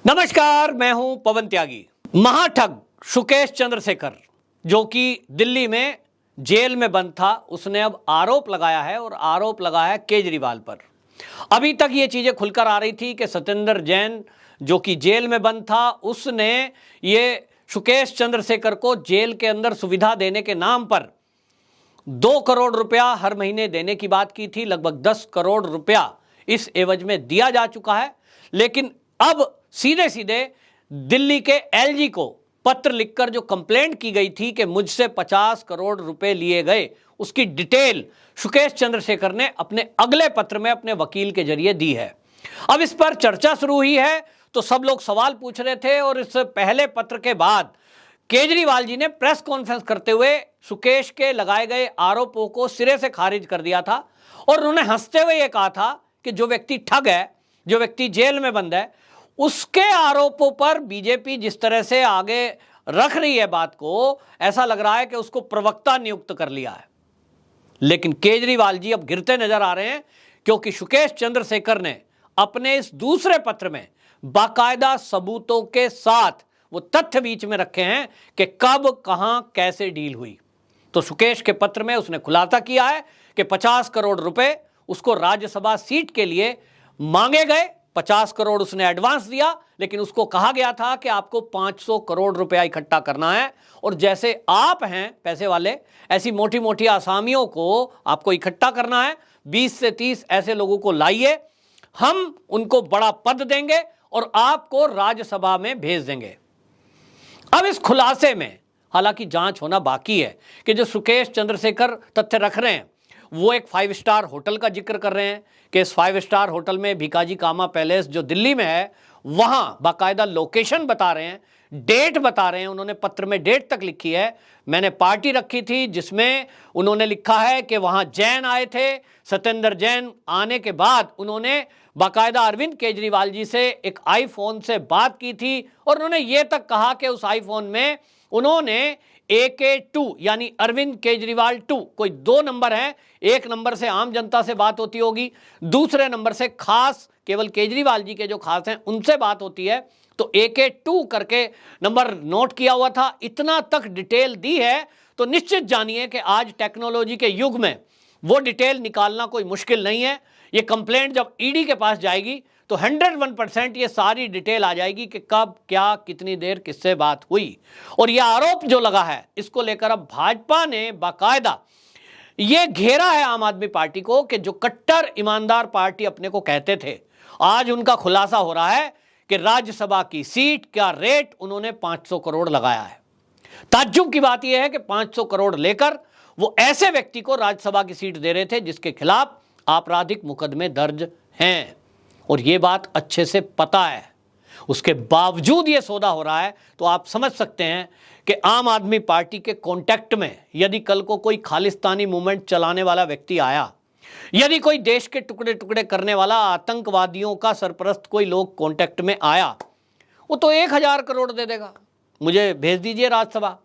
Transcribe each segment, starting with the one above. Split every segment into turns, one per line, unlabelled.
नमस्कार, मैं हूं पवन त्यागी। महाठग सुकेश चंद्रशेखर जो कि दिल्ली में जेल में बंद था, उसने अब आरोप लगाया है और आरोप लगाया है केजरीवाल पर। अभी तक ये चीजें खुलकर आ रही थी कि सत्येंद्र जैन जो कि जेल में बंद था, उसने ये सुकेश चंद्रशेखर को जेल के अंदर सुविधा देने के नाम पर 2 करोड़ रुपया हर महीने देने की बात की थी। लगभग 10 करोड़ रुपया इस एवज में दिया जा चुका है। लेकिन अब सीधे सीधे दिल्ली के एलजी को पत्र लिखकर जो कंप्लेंट की गई थी कि मुझसे 50 करोड़ रुपए लिए गए, उसकी डिटेल सुकेश चंद्रशेखर ने अपने अगले पत्र में अपने वकील के जरिए दी है। अब इस पर चर्चा शुरू हुई है तो सब लोग सवाल पूछ रहे थे और इस पहले पत्र के बाद केजरीवाल जी ने प्रेस कॉन्फ्रेंस करते हुए सुकेश के लगाए गए आरोपों को सिरे से खारिज कर दिया था और उन्होंने हंसते हुए यह कहा था कि जो व्यक्ति ठग है, जो व्यक्ति जेल में बंद है, उसके आरोपों पर बीजेपी जिस तरह से आगे रख रही है बात को, ऐसा लग रहा है कि उसको प्रवक्ता नियुक्त कर लिया है। लेकिन केजरीवाल जी अब गिरते नजर आ रहे हैं क्योंकि सुकेश चंद्रशेखर ने अपने इस दूसरे पत्र में बाकायदा सबूतों के साथ वो तथ्य बीच में रखे हैं कि कब, कहां, कैसे डील हुई। तो सुकेश के पत्र में उसने खुलासा किया है कि 50 करोड़ रुपए उसको राज्यसभा सीट के लिए मांगे गए। 50 करोड़ उसने एडवांस दिया, लेकिन उसको कहा गया था कि आपको 500 करोड़ रुपया इकट्ठा करना है और जैसे आप हैं पैसे वाले, ऐसी मोटी मोटी आसामियों को आपको इकट्ठा करना है। 20 से 30 ऐसे लोगों को लाइए, हम उनको बड़ा पद देंगे और आपको राज्यसभा में भेज देंगे। अब इस खुलासे में हालांकि जांच होना बाकी है कि जो सुकेश चंद्रशेखर तथ्य रख रहे हैं, वो एक 5 स्टार होटल का जिक्र कर रहे हैं कि इस 5 स्टार होटल में भिकाजी कामा पैलेस जो दिल्ली में है, वहां बाकायदा लोकेशन बता रहे हैं, डेट बता रहे हैं। उन्होंने पत्र में डेट तक लिखी है। मैंने पार्टी रखी थी जिसमें उन्होंने लिखा है कि वहां जैन आए थे। सत्येंद्र जैन आने के बाद उन्होंने बाकायदा अरविंद केजरीवाल जी से एक आईफोन से बात की थी और उन्होंने ये तक कहा कि उस आईफोन में उन्होंने AK2 यानी अरविंद केजरीवाल 2, कोई 2 नंबर हैं, एक नंबर से आम जनता से बात होती होगी, दूसरे नंबर से खास केवल केजरीवाल जी के जो खास हैं उनसे बात होती है, तो AK2 करके नंबर नोट किया हुआ था। इतना तक डिटेल दी है तो निश्चित जानिए कि आज टेक्नोलॉजी के युग में वो डिटेल निकालना कोई मुश्किल नहीं है। ये कंप्लेंट जब ईडी के पास जाएगी तो 101% ये सारी डिटेल आ जाएगी कि कब, क्या, कितनी देर, किससे बात हुई। और ये आरोप जो लगा है, इसको लेकर अब भाजपा ने बाकायदा ये घेरा है आम आदमी पार्टी को कि जो कट्टर ईमानदार पार्टी अपने को कहते थे, आज उनका खुलासा हो रहा है कि राज्यसभा की सीट का रेट उन्होंने 500 करोड़ लगाया है। ताज्जुब की बात यह है कि 500 करोड़ लेकर वो ऐसे व्यक्ति को राज्यसभा की सीट दे रहे थे जिसके खिलाफ आपराधिक मुकदमे दर्ज हैं और ये बात अच्छे से पता है। उसके बावजूद ये सौदा हो रहा है तो आप समझ सकते हैं कि आम आदमी पार्टी के कांटेक्ट में यदि कल को कोई खालिस्तानी मूवमेंट चलाने वाला व्यक्ति आया, यदि कोई देश के टुकड़े टुकड़े करने वाला आतंकवादियों का सरपरस्त कोई लोग कांटेक्ट में आया, वो तो 1000 करोड़ दे देगा। मुझे भेज दीजिए राज्यसभा,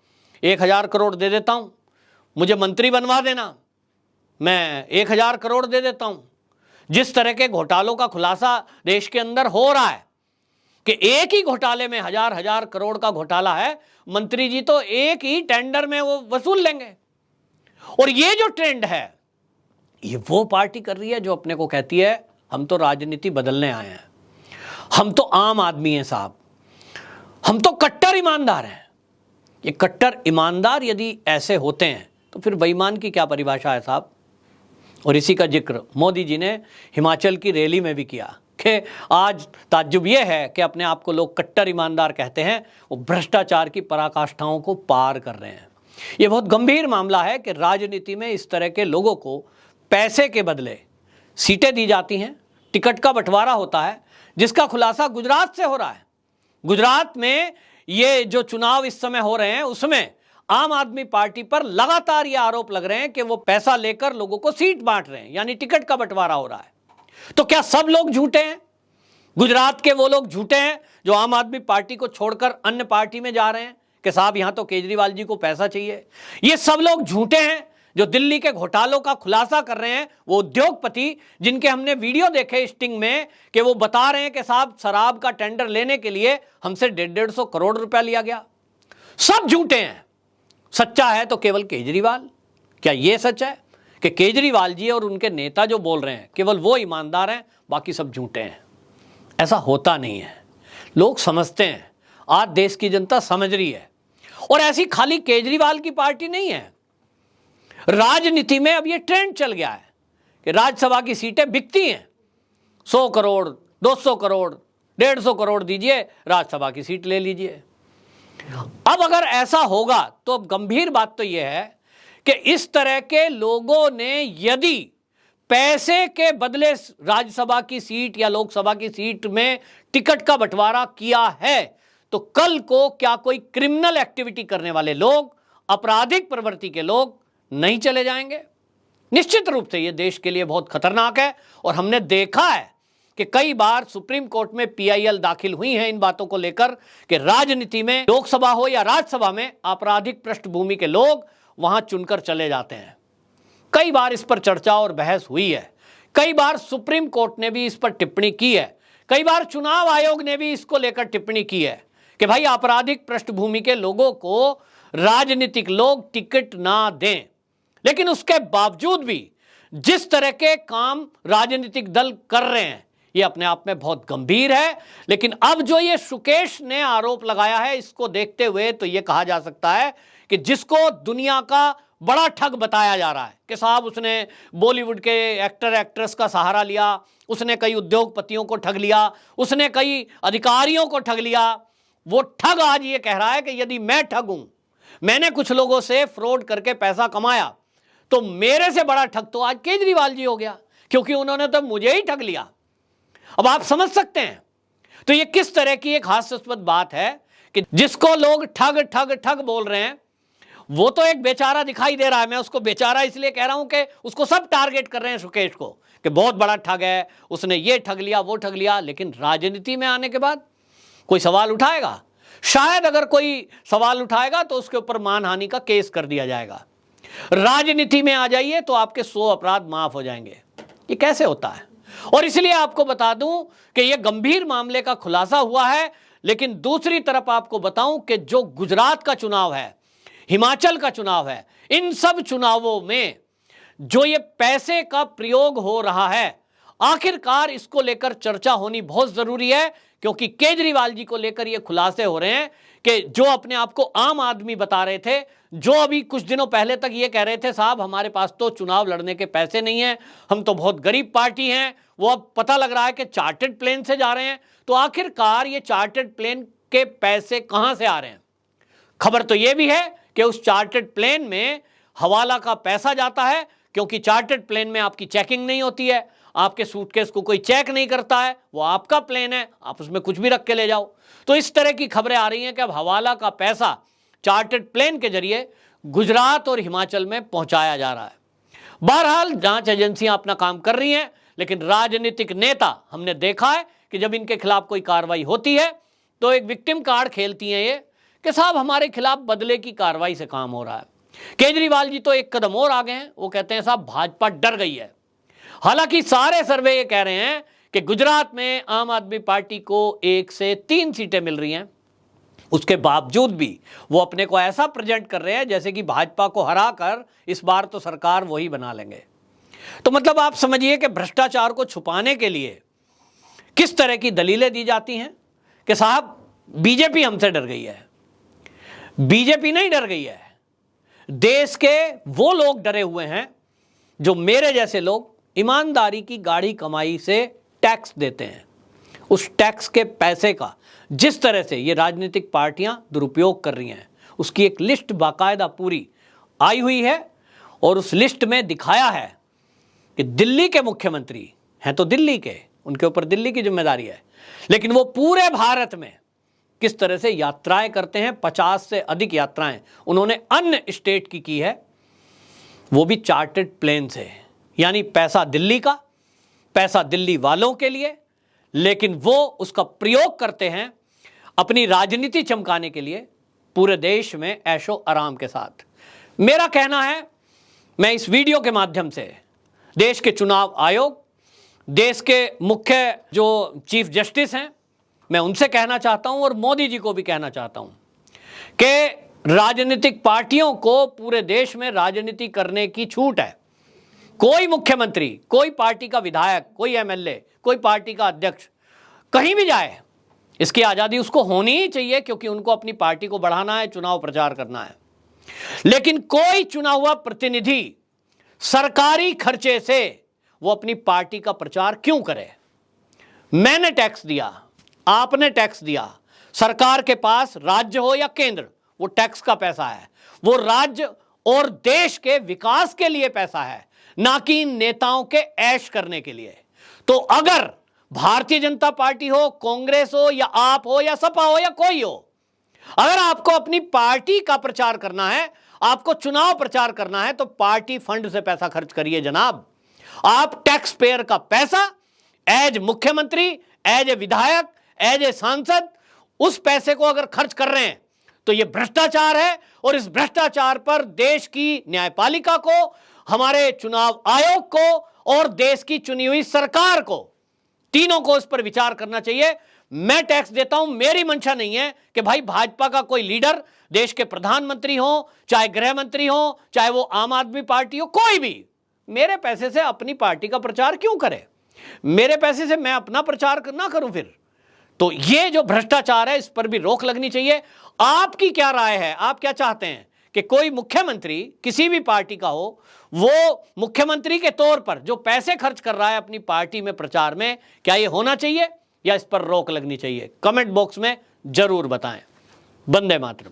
1000 करोड़ दे देता हूं, मुझे मंत्री बनवा देना, मैं 1000 करोड़ दे देता हूं। जिस तरह के घोटालों का खुलासा देश के अंदर हो रहा है कि एक ही घोटाले में 1000 करोड़ का घोटाला है, मंत्री जी तो एक ही टेंडर में वो वसूल लेंगे। और ये जो ट्रेंड है, ये वो पार्टी कर रही है जो अपने को कहती है हम तो राजनीति बदलने आए हैं, हम तो आम आदमी हैं साहब, हम तो कट्टर ईमानदार हैं। ये कट्टर ईमानदार यदि ऐसे होते हैं तो फिर बेईमान की क्या परिभाषा है साहब। और इसी का जिक्र मोदी जी ने हिमाचल की रैली में भी किया कि आज ताज्जुब यह है कि अपने आप को लोग कट्टर ईमानदार कहते हैं, वो भ्रष्टाचार की पराकाष्ठाओं को पार कर रहे हैं। ये बहुत गंभीर मामला है कि राजनीति में इस तरह के लोगों को पैसे के बदले सीटें दी जाती हैं, टिकट का बंटवारा होता है, जिसका खुलासा गुजरात से हो रहा है। गुजरात में ये जो चुनाव इस समय हो रहे हैं उसमें आम आदमी पार्टी पर लगातार ये आरोप लग रहे हैं कि वो पैसा लेकर लोगों को सीट बांट रहे हैं, यानी टिकट का बंटवारा हो रहा है। तो क्या सब लोग झूठे हैं? गुजरात के वो लोग झूठे हैं जो आम आदमी पार्टी को छोड़कर अन्य पार्टी में जा रहे हैं कि साहब यहां तो केजरीवाल जी को पैसा चाहिए? ये सब लोग झूठे हैं जो दिल्ली के घोटालों का खुलासा कर रहे हैं, वो उद्योगपति जिनके हमने वीडियो देखे स्टिंग में कि वो बता रहे हैं कि साहब शराब का टेंडर लेने के लिए हमसे 150 करोड़ रुपया लिया गया, सब झूठे हैं। सच्चा है तो केवल केजरीवाल। क्या ये सच है कि केजरीवाल जी और उनके नेता जो बोल रहे हैं केवल वो ईमानदार हैं, बाकी सब झूठे हैं? ऐसा होता नहीं है। लोग समझते हैं, आज देश की जनता समझ रही है। और ऐसी खाली केजरीवाल की पार्टी नहीं है, राजनीति में अब ये ट्रेंड चल गया है कि राज्यसभा की सीटें बिकती हैं। 100 करोड़, 200 करोड़, 150 करोड़ दीजिए, राज्यसभा की सीट ले लीजिए। अब अगर ऐसा होगा तो अब गंभीर बात तो यह है कि इस तरह के लोगों ने यदि पैसे के बदले राज्यसभा की सीट या लोकसभा की सीट में टिकट का बंटवारा किया है, तो कल को क्या कोई क्रिमिनल एक्टिविटी करने वाले लोग, आपराधिक प्रवृत्ति के लोग नहीं चले जाएंगे? निश्चित रूप से यह देश के लिए बहुत खतरनाक है। और हमने देखा है कि कई बार सुप्रीम कोर्ट में PIL दाखिल हुई हैं इन बातों को लेकर कि राजनीति में, लोकसभा हो या राज्यसभा में, आपराधिक पृष्ठभूमि के लोग वहां चुनकर चले जाते हैं। कई बार इस पर चर्चा और बहस हुई है, कई बार सुप्रीम कोर्ट ने भी इस पर टिप्पणी की है, कई बार चुनाव आयोग ने भी इसको लेकर टिप्पणी की है कि भाई आपराधिक पृष्ठभूमि के लोगों को राजनीतिक लोग टिकट ना दें। लेकिन उसके बावजूद भी जिस तरह के काम राजनीतिक दल कर रहे हैं, ये अपने आप में बहुत गंभीर है। लेकिन अब जो ये सुकेश ने आरोप लगाया है, इसको देखते हुए तो ये कहा जा सकता है कि जिसको दुनिया का बड़ा ठग बताया जा रहा है कि साहब उसने बॉलीवुड के एक्टर एक्ट्रेस का सहारा लिया, उसने कई उद्योगपतियों को ठग लिया, उसने कई अधिकारियों को ठग लिया, वो ठग आज ये कह रहा है कि यदि मैं ठग हूं, मैंने कुछ लोगों से फ्रॉड करके पैसा कमाया, तो मेरे से बड़ा ठग तो आज केजरीवाल जी हो गया, क्योंकि उन्होंने तो मुझे ही ठग लिया। अब आप समझ सकते हैं तो ये किस तरह की एक हास्यास्पद बात है कि जिसको लोग ठग ठग ठग बोल रहे हैं, वो तो एक बेचारा दिखाई दे रहा है। मैं उसको बेचारा इसलिए कह रहा हूं कि उसको सब टारगेट कर रहे हैं सुकेश को कि बहुत बड़ा ठग है, उसने ये ठग लिया, वो ठग लिया। लेकिन राजनीति में आने के बाद कोई सवाल उठाएगा? शायद अगर कोई सवाल उठाएगा तो उसके ऊपर मानहानि का केस कर दिया जाएगा। राजनीति में आ जाइए तो आपके 100 अपराध माफ हो जाएंगे। ये कैसे होता है? और इसलिए आपको बता दूं कि यह गंभीर मामले का खुलासा हुआ है। लेकिन दूसरी तरफ आपको बताऊं कि जो गुजरात का चुनाव है, हिमाचल का चुनाव है, इन सब चुनावों में जो ये पैसे का प्रयोग हो रहा है, आखिरकार इसको लेकर चर्चा होनी बहुत जरूरी है। क्योंकि केजरीवाल जी को लेकर ये खुलासे हो रहे हैं कि जो अपने आप को आम आदमी बता रहे थे, जो अभी कुछ दिनों पहले तक ये कह रहे थे साहब हमारे पास तो चुनाव लड़ने के पैसे नहीं हैं, हम तो बहुत गरीब पार्टी हैं, वो अब पता लग रहा है कि चार्टर्ड प्लेन से जा रहे हैं। तो आखिरकार ये चार्टर्ड प्लेन के पैसे कहां से आ रहे हैं? खबर तो ये भी है कि उस चार्टर्ड प्लेन में हवाला का पैसा जाता है, क्योंकि चार्टर्ड प्लेन में आपकी चेकिंग नहीं होती है, आपके सूटकेस को कोई चेक नहीं करता है, वो आपका प्लेन है, आप उसमें कुछ भी रख के ले जाओ। तो इस तरह की खबरें आ रही हैं कि अब हवाला का पैसा चार्टर्ड प्लेन के जरिए गुजरात और हिमाचल में पहुंचाया जा रहा है। बहरहाल जांच एजेंसियां अपना काम कर रही हैं, लेकिन राजनीतिक नेता हमने देखा है कि जब इनके खिलाफ कोई कार्रवाई होती है तो एक विक्टिम कार्ड खेलती हैं ये कि साहब हमारे खिलाफ बदले की कार्रवाई से काम हो रहा है। केजरीवाल जी तो एक कदम और आगे हैं, वो कहते हैं साहब भाजपा डर गई है। हालांकि सारे सर्वे ये कह रहे हैं कि गुजरात में आम आदमी पार्टी को 1 से 3 सीटें मिल रही हैं, उसके बावजूद भी वो अपने को ऐसा प्रेजेंट कर रहे हैं जैसे कि भाजपा को हराकर इस बार तो सरकार वही बना लेंगे। तो मतलब आप समझिए कि भ्रष्टाचार को छुपाने के लिए किस तरह की दलीलें दी जाती हैं कि साहब बीजेपी हमसे डर गई है। बीजेपी नहीं डर गई है, देश के वो लोग डरे हुए हैं जो मेरे जैसे लोग ईमानदारी की गाढ़ी कमाई से टैक्स देते हैं। उस टैक्स के पैसे का जिस तरह से ये राजनीतिक पार्टियां दुरुपयोग कर रही हैं, उसकी एक लिस्ट बाकायदा पूरी आई हुई है। और उस लिस्ट में दिखाया है कि दिल्ली के मुख्यमंत्री हैं तो दिल्ली के, उनके ऊपर दिल्ली की जिम्मेदारी है, लेकिन वो पूरे भारत में किस तरह से यात्राएं करते हैं। 50 से अधिक यात्राएं उन्होंने अन्य स्टेट की है, वो भी चार्टर्ड प्लेन से। यानी पैसा दिल्ली का, पैसा दिल्ली वालों के लिए, लेकिन वो उसका प्रयोग करते हैं अपनी राजनीति चमकाने के लिए पूरे देश में ऐशो आराम के साथ। मेरा कहना है, मैं इस वीडियो के माध्यम से देश के चुनाव आयोग, देश के मुख्य जो चीफ जस्टिस हैं, मैं उनसे कहना चाहता हूं और मोदी जी को भी कहना चाहता हूं कि राजनीतिक पार्टियों को पूरे देश में राजनीति करने की छूट है। कोई मुख्यमंत्री, कोई पार्टी का विधायक, कोई एमएलए, कोई पार्टी का अध्यक्ष कहीं भी जाए, इसकी आज़ादी उसको होनी ही चाहिए, क्योंकि उनको अपनी पार्टी को बढ़ाना है, चुनाव प्रचार करना है। लेकिन कोई चुना हुआ प्रतिनिधि सरकारी खर्चे से वो अपनी पार्टी का प्रचार क्यों करे? मैंने टैक्स दिया, आपने टैक्स दिया, सरकार के पास राज्य हो या केंद्र, वो टैक्स का पैसा है, वो राज्य और देश के विकास के लिए पैसा है, ना कि नेताओं के ऐश करने के लिए। तो अगर भारतीय जनता पार्टी हो, कांग्रेस हो, या आप हो, या सपा हो, या कोई हो, अगर आपको अपनी पार्टी का प्रचार करना है, आपको चुनाव प्रचार करना है, तो पार्टी फंड से पैसा खर्च करिए जनाब। आप टैक्स पेयर का पैसा एज मुख्यमंत्री, एज ए विधायक, एज ए सांसद, उस पैसे को अगर खर्च कर रहे हैं तो यह भ्रष्टाचार है। और इस भ्रष्टाचार पर देश की न्यायपालिका को, हमारे चुनाव आयोग को और देश की चुनी हुई सरकार को, तीनों को इस पर विचार करना चाहिए। मैं टैक्स देता हूं, मेरी मंशा नहीं है कि भाई भाजपा का कोई लीडर, देश के प्रधानमंत्री हो, चाहे गृह मंत्री हो, चाहे वो आम आदमी पार्टी हो, कोई भी मेरे पैसे से अपनी पार्टी का प्रचार क्यों करे? मेरे पैसे से मैं अपना प्रचार ना करूं फिर? तो ये जो भ्रष्टाचार है, इस पर भी रोक लगनी चाहिए। आपकी क्या राय है? आप क्या चाहते हैं कि कोई मुख्यमंत्री किसी भी पार्टी का हो, वो मुख्यमंत्री के तौर पर जो पैसे खर्च कर रहा है अपनी पार्टी में प्रचार में, क्या ये होना चाहिए या इस पर रोक लगनी चाहिए? कमेंट बॉक्स में जरूर बताएं। वंदे मातरम।